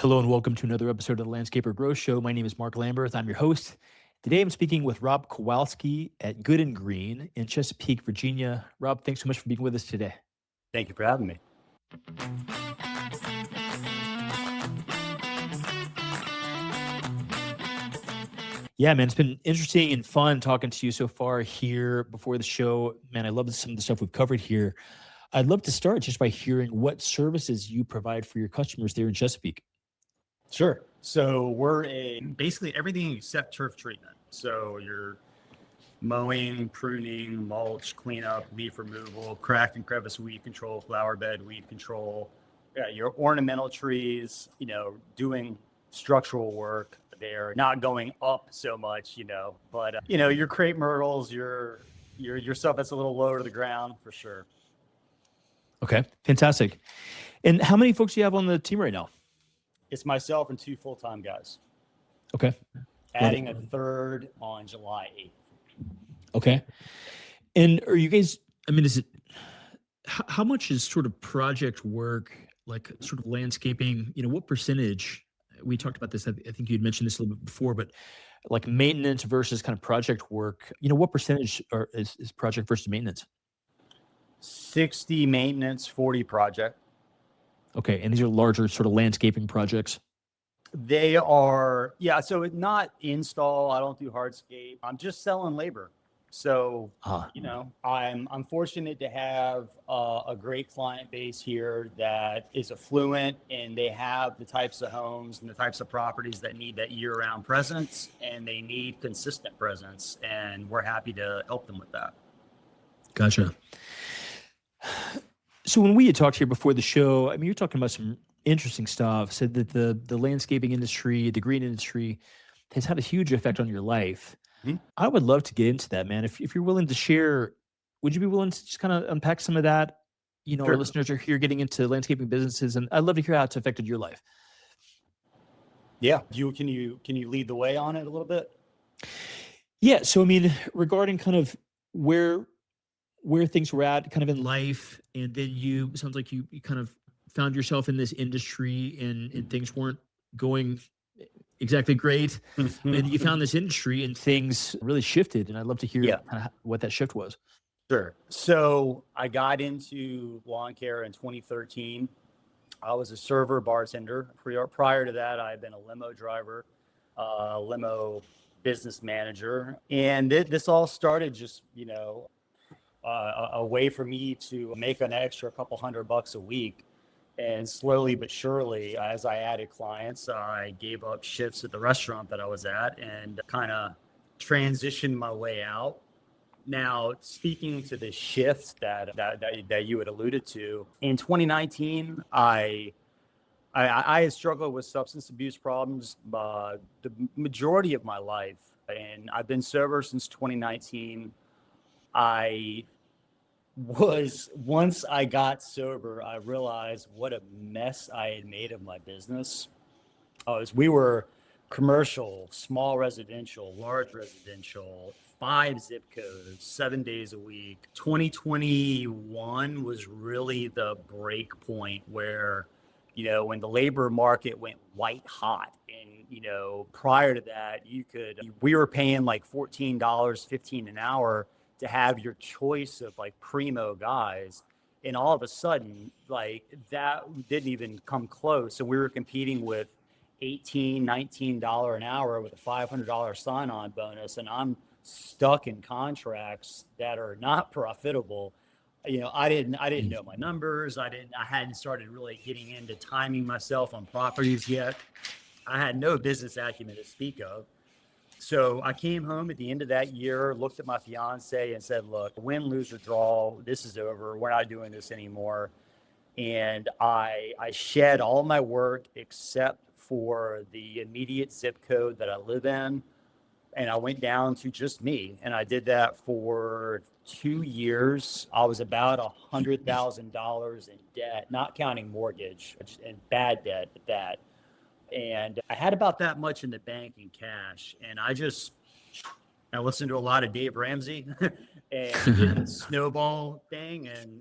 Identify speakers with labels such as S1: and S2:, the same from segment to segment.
S1: Hello and welcome to another episode of the Landscaper Growth Show. My name is Mark Lamberth. I'm your host. Today I'm speaking with Rob Kowalsky at Good and Green in Chesapeake, Virginia. Rob, thanks so much for being with us today.
S2: Thank you for having me.
S1: Yeah, man, it's been interesting and fun talking to you so far here before the show. Man, I love some of the stuff we've covered here. I'd love to start just by hearing what services you provide for your customers there in Chesapeake.
S2: Sure. So we're basically everything except turf treatment. So you're mowing, pruning, mulch, cleanup, leaf removal, crack and crevice weed control, flower bed weed control, your ornamental trees, doing structural work. They're not going up so much, but your crepe myrtles, your stuff that's a little lower to the ground for sure.
S1: Okay, fantastic. And how many folks do you have on the team right now?
S2: It's myself and 2 full-time guys.
S1: Okay.
S2: Adding a third on July 8th.
S1: Okay. And are you guys, is it, how much is sort of project work, like sort of landscaping, what percentage, we talked about this, I think you had mentioned this a little bit before, but like maintenance versus kind of project work, what percentage is project versus maintenance?
S2: 60 maintenance, 40 project.
S1: Okay. And these are larger sort of landscaping projects.
S2: They are, so it's not install. I don't do hardscape. I'm just selling labor. So, I'm fortunate to have a great client base here that is affluent, and they have the types of homes and the types of properties that need that year-round presence, and they need consistent presence. And we're happy to help them with that.
S1: Gotcha. So when we had talked here before the show, you're talking about some interesting stuff. Said that the landscaping industry, the green industry, has had a huge effect on your life. Mm-hmm. I would love to get into that, man. If you're willing to share, would you be willing to just kind of unpack some of that? Sure. Our listeners are here getting into landscaping businesses, and I'd love to hear how it's affected your life.
S2: Yeah. Can you lead the way on it a little bit?
S1: Yeah. So, regarding kind of where things were at kind of in life, and then sounds like you kind of found yourself in this industry and things weren't going exactly great. And you found this industry and things really shifted. And I'd love to hear kind of what that shift was.
S2: Sure. So I got into lawn care in 2013. I was a server bartender. Prior to that, I had been a limo driver, limo business manager. And this all started just, a way for me to make an extra couple $100 a week. And slowly but surely, as I added clients, I gave up shifts at the restaurant that I was at and kind of transitioned my way out. Now, speaking to the shift that you had alluded to, in 2019, I had struggled with substance abuse problems the majority of my life, and I've been sober since 2019. Once I got sober, I realized what a mess I had made of my business. We were commercial, small residential, large residential, 5 zip codes, 7 days a week. 2021 was really the break point where, when the labor market went white hot, and, prior to that, we were paying like $14, $15 an hour to have your choice of like primo guys. And all of a sudden, like that didn't even come close. And we were competing with $18, $19 an hour with a $500 sign-on bonus. And I'm stuck in contracts that are not profitable. I didn't know my numbers. I hadn't started really getting into timing myself on properties yet. I had no business acumen to speak of. So I came home at the end of that year, looked at my fiance and said, look, win, lose, or draw, this is over. We're not doing this anymore. And I shed all my work except for the immediate zip code that I live in. And I went down to just me. And I did that for 2 years. I was about $100,000 in debt, not counting mortgage and bad debt at that. And I had about that much in the bank in cash. And I listened to a lot of Dave Ramsey and did the snowball thing and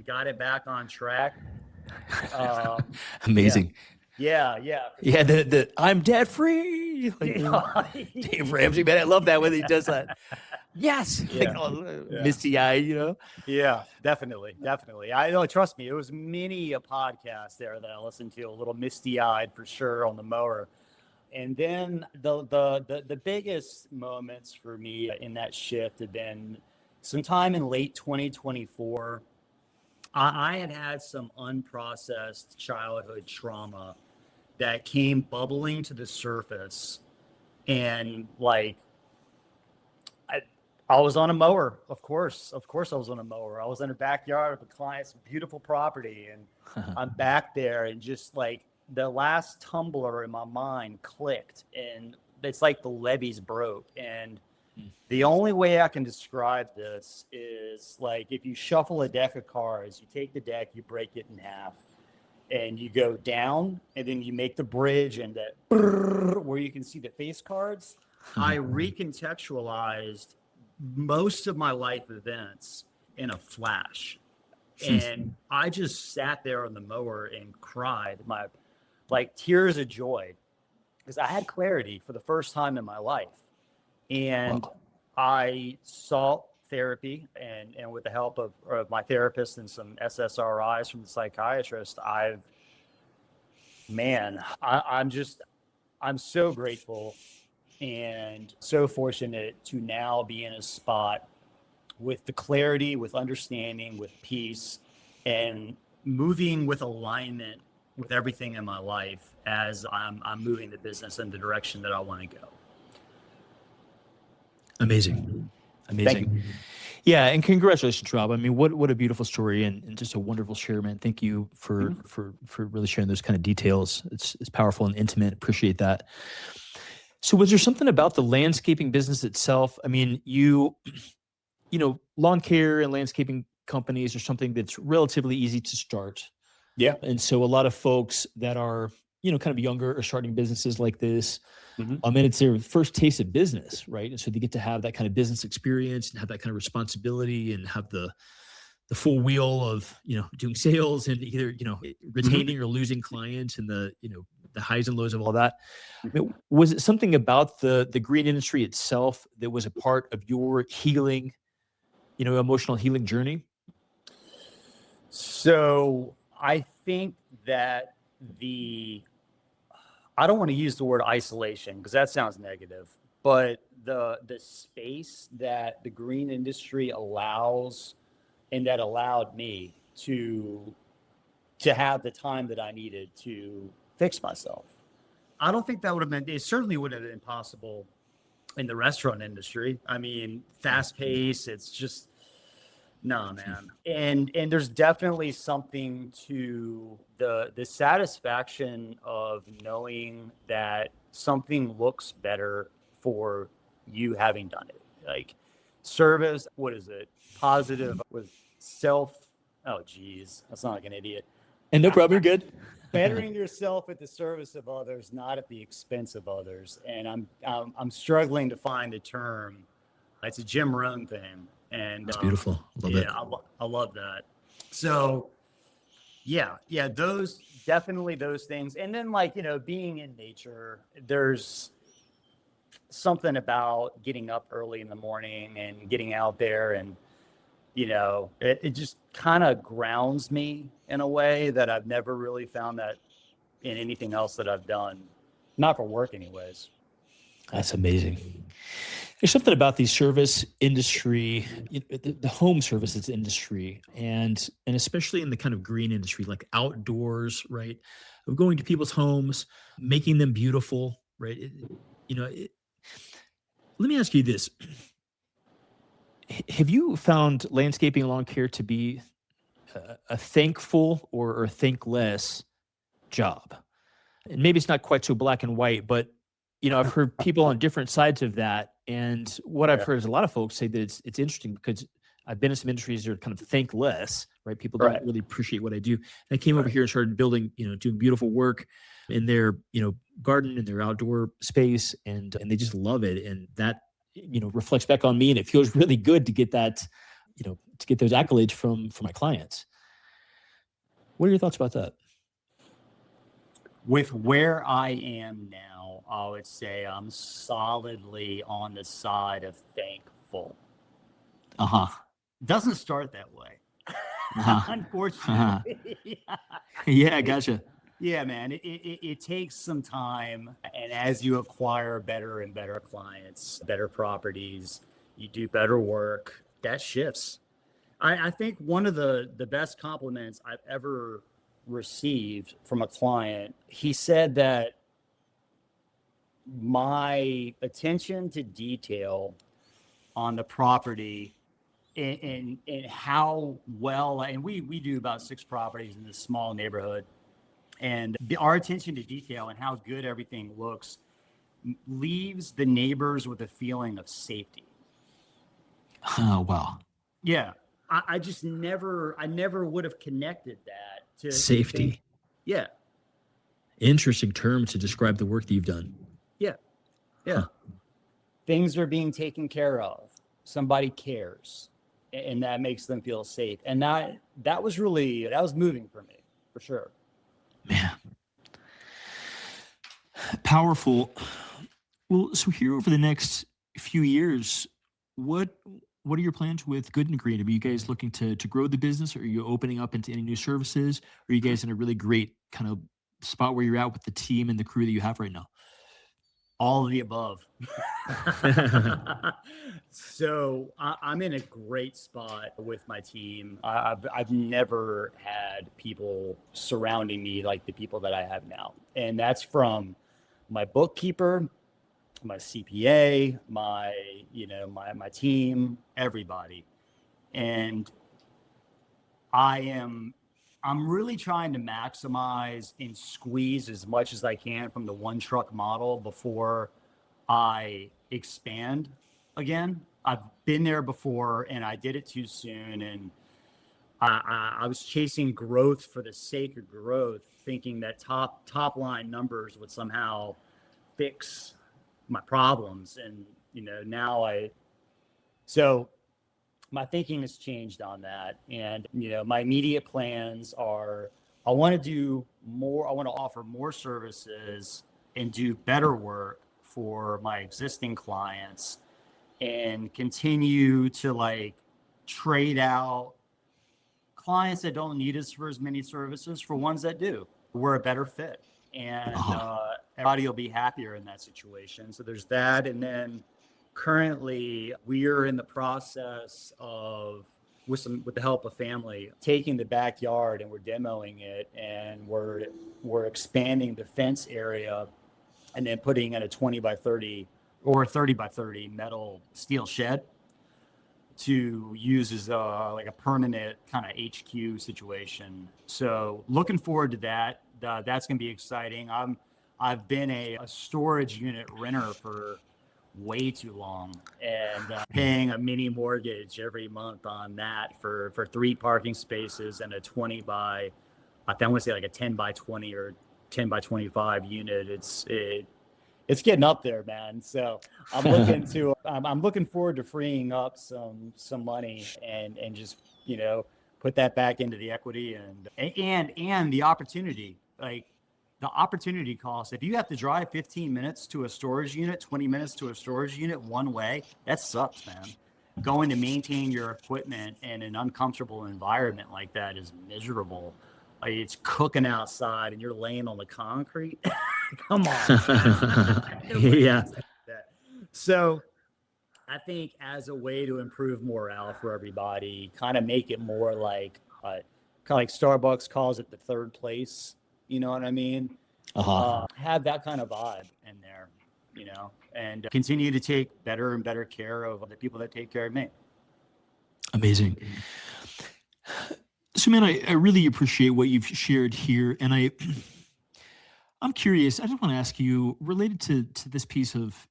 S2: got it back on track.
S1: Amazing.
S2: Yeah, yeah, for
S1: Yeah,
S2: sure.
S1: the I'm debt free. Like Dave Ramsey, man, I love that when he does that. Yes, like
S2: Yeah,
S1: all
S2: yeah.
S1: misty eye, you know.
S2: Yeah, definitely, definitely. I know. Trust me, it was many a podcast there that I listened to, a little misty-eyed for sure on the mower. And then the biggest moments for me in that shift have been sometime in late 2024. I had some unprocessed childhood trauma that came bubbling to the surface, and like I, I was on a mower, of course, I was on a mower. I was in a backyard of a client's beautiful property, and I'm back there, and just like the last tumbler in my mind clicked, and it's like the levees broke. And the only way I can describe this is like if you shuffle a deck of cards, you take the deck, you break it in half, and you go down, and then you make the bridge, and that where you can see the face cards. I recontextualized most of my life events in a flash. And I just sat there on the mower and cried my like tears of joy because I had clarity for the first time in my life. And
S1: Wow.
S2: I sought therapy, and with the help of my therapist and some SSRIs from the psychiatrist, I'm just, I'm so grateful and so fortunate to now be in a spot with the clarity, with understanding, with peace, and moving with alignment with everything in my life as I'm moving the business in the direction that I want to go.
S1: Amazing.
S2: Thank
S1: Amazing.
S2: you.
S1: Yeah, and congratulations, Rob. I mean, what a beautiful story and just a wonderful share, man. Thank you for really sharing those kind of details. It's powerful and intimate. Appreciate that. So was there something about the landscaping business itself? I mean, lawn care and landscaping companies are something that's relatively easy to start.
S2: Yeah.
S1: And so a lot of folks that are, kind of younger are starting businesses like this.
S2: Mm-hmm.
S1: And it's their first taste of business, right? And so they get to have that kind of business experience and have that kind of responsibility and have the full wheel of, doing sales and either, retaining or losing clients and the highs and lows of all that. I mean, was it something about the green industry itself that was a part of your healing, emotional healing journey?
S2: So I think that I don't want to use the word isolation because that sounds negative, but the space that the green industry allows and that allowed me to have the time that I needed to fix myself. I don't think that would have been, it certainly wouldn't have been possible in the restaurant industry. I mean, fast pace, it's just, no, man. And there's definitely something to the satisfaction of knowing that something looks better for you having done it. Like service, what is it? Positive with self. Oh, geez, that's not like an idiot.
S1: And no problem, you're good.
S2: Bettering yourself at the service of others, not at the expense of others. And I'm struggling to find a term. It's a Jim Rohn thing, and
S1: That's beautiful. Love it.
S2: I love that. So yeah, those definitely those things. And then like being in nature, there's something about getting up early in the morning and getting out there, and it just kind of grounds me in a way that I've never really found that in anything else that I've done, not for work anyways.
S1: That's amazing. There's something about the service industry, the home services industry, and especially in the kind of green industry, like outdoors, right? Of going to people's homes, making them beautiful, right? Let me ask you this: have you found landscaping and lawn care to be a thankful or thankless job? And maybe it's not quite so black and white, but I've heard people on different sides of that. And what I've
S2: Yeah.
S1: heard is a lot of folks say that it's interesting because I've been in some industries that are kind of thankless, right? People
S2: Right.
S1: don't really appreciate what I do. And I came over here and started building, doing beautiful work in their, garden, in their outdoor space, and they just love it. And that, reflects back on me, and it feels really good to get that, to get those accolades from my clients. What are your thoughts about that?
S2: With where I am now, I would say I'm solidly on the side of thankful.
S1: Uh-huh.
S2: Doesn't start that way,
S1: Uh-huh. Uh-huh.
S2: unfortunately.
S1: Yeah, gotcha.
S2: Yeah, man, it takes some time. And as you acquire better and better clients, better properties, you do better work, that shifts. I think one of the best compliments I've ever received from a client, he said that my attention to detail on the property and how well, and we do about 6 properties in this small neighborhood, and our attention to detail and how good everything looks leaves the neighbors with a feeling of safety.
S1: Oh, wow.
S2: Yeah. I just I never would have connected that to think,
S1: Safety.
S2: yeah,
S1: Interesting term to describe the work that you've done.
S2: yeah, yeah.
S1: Huh.
S2: Things are being taken care of. Somebody cares, and that makes them feel safe. And that was moving for me, for sure.
S1: Man, powerful. Well, so here over the next few years, what what are your plans with Good and Green? Are you guys looking to grow the business? Or are you opening up into any new services? Or are you guys in a really great kind of spot where you're at with the team and the crew that you have right now?
S2: All of the above. So I'm in a great spot with my team. I've never had people surrounding me like the people that I have now, and that's from my bookkeeper, my CPA, my team, everybody. And I'm really trying to maximize and squeeze as much as I can from the one truck model before I expand again. I've been there before and I did it too soon. And I was chasing growth for the sake of growth, thinking that top line numbers would somehow fix my problems. And, so my thinking has changed on that. And, my immediate plans are I want to do more, I want to offer more services and do better work for my existing clients and continue to like trade out clients that don't need us for as many services for ones that do. We're a better fit, and
S1: Uh-huh.
S2: everybody will be happier in that situation. So there's that. And then currently we are in the process of with the help of family taking the backyard and we're demoing it, and we're expanding the fence area and then putting in a 20 by 30 or 30 by 30 metal steel shed to use as like a permanent kind of HQ situation. So looking forward to that. That's going to be exciting. I've been a storage unit renter for way too long, and paying a mini mortgage every month on that for 3 parking spaces and a 20 by, I want to say like a 10 by 20 or 10 by 25 unit. It's getting up there, man. So I'm looking forward to freeing up some money and just, put that back into the equity and the opportunity, like the opportunity cost. If you have to drive 15 minutes to a storage unit, 20 minutes to a storage unit one way, that sucks, man. Going to maintain your equipment in an uncomfortable environment like that is miserable. Like it's cooking outside and you're laying on the concrete. Come on.
S1: Yeah.
S2: So I think as a way to improve morale for everybody, kind of make it more like kind of like Starbucks calls it the third place. You know what I mean?
S1: Uh-huh.
S2: Have that kind of vibe in there, and continue to take better and better care of the people that take care of me.
S1: Amazing. So, man, I really appreciate what you've shared here. And I'm curious, I just want to ask you, related to this piece of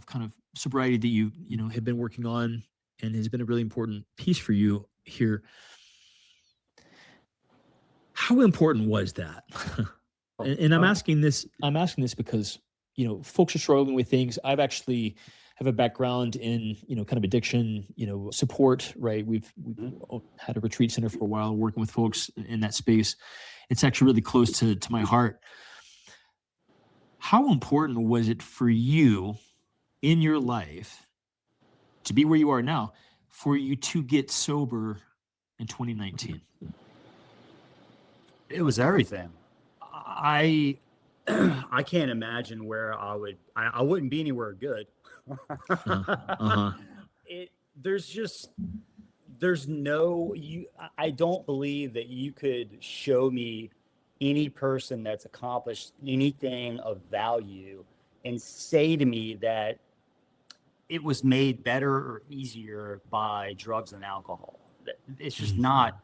S1: kind of sobriety that you know have been working on and has been a really important piece for you here. How important was that? And I'm asking this because, folks are struggling with things. I've actually have a background in, kind of addiction, support, right? We've had a retreat center for a while, working with folks in that space. It's actually really close to my heart. How important was it for you in your life to be where you are now for you to get sober in 2019?
S2: It was everything. I I can't imagine where I wouldn't be anywhere good.
S1: Uh-huh.
S2: it there's just there's no you I don't believe that you could show me any person that's accomplished anything of value and say to me that it was made better or easier by drugs and alcohol. It's just not.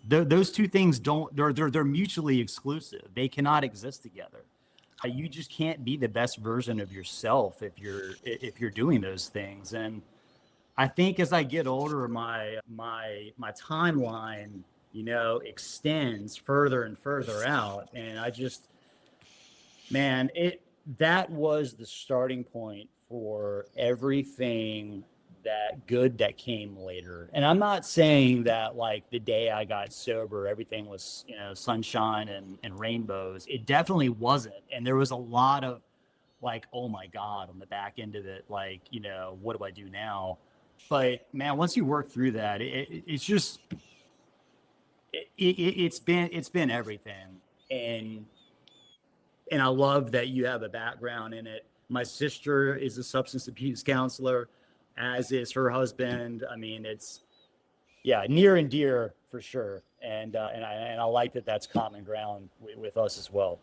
S2: Those two things don't. They're mutually exclusive. They cannot exist together. You just can't be the best version of yourself if you're doing those things. And I think as I get older, my timeline, extends further and further out, and I just, man, that was the starting point for everything that came later. And I'm not saying that like the day I got sober, everything was, sunshine and rainbows. It definitely wasn't. And there was a lot of like, oh my God, on the back end of it, like, what do I do now? But man, once you work through that, it's just, it's been everything. And I love that you have a background in it. My sister is a substance abuse counselor, as is her husband. I mean, it's near and dear for sure. And I like that that's common ground with us as well.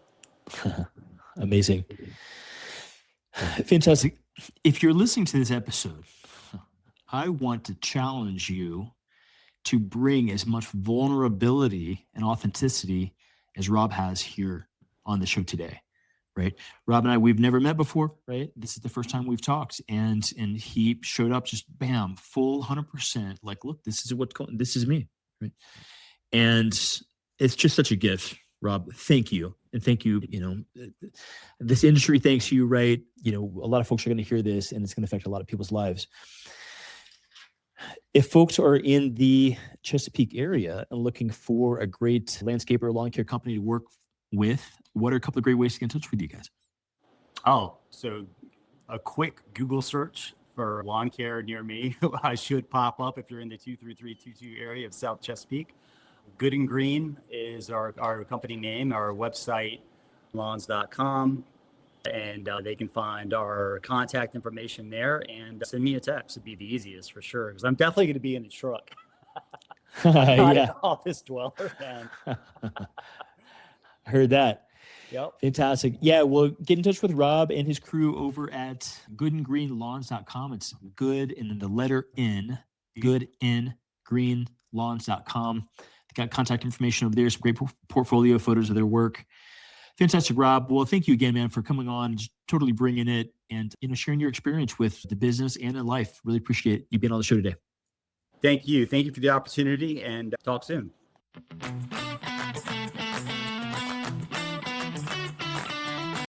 S1: Amazing. Fantastic. If you're listening to this episode, I want to challenge you to bring as much vulnerability and authenticity as Rob has here on the show today, right? Rob and I, we've never met before, right? This is the first time we've talked, and he showed up just bam, full 100%. Like, look, this is me, right? And it's just such a gift, Rob. Thank you, and thank you. This industry thanks you, right? A lot of folks are going to hear this, and it's going to affect a lot of people's lives. If folks are in the Chesapeake area and looking for a great landscaper or lawn care company to work with, what are a couple of great ways to get in touch with you guys?
S2: Oh, so a quick Google search for lawn care near me. I should pop up if you're in the 23322 area of South Chesapeake. Good and Green is our company name, our website, lawns.com. And they can find our contact information there and send me a text. It'd be the easiest for sure, because I'm definitely going to be in the truck. I'm not an office dweller, man.
S1: I heard that.
S2: Yep.
S1: Fantastic. Yeah, well, get in touch with Rob and his crew over at goodandgreenlawns.com. It's good and then the letter N, goodandgreenlawns.com. They got contact information over there, some great portfolio photos of their work. Fantastic, Rob. Well, thank you again, man, for coming on, just totally bringing it and sharing your experience with the business and in life. Really appreciate you being on the show today.
S2: Thank you. Thank you for the opportunity, and talk soon.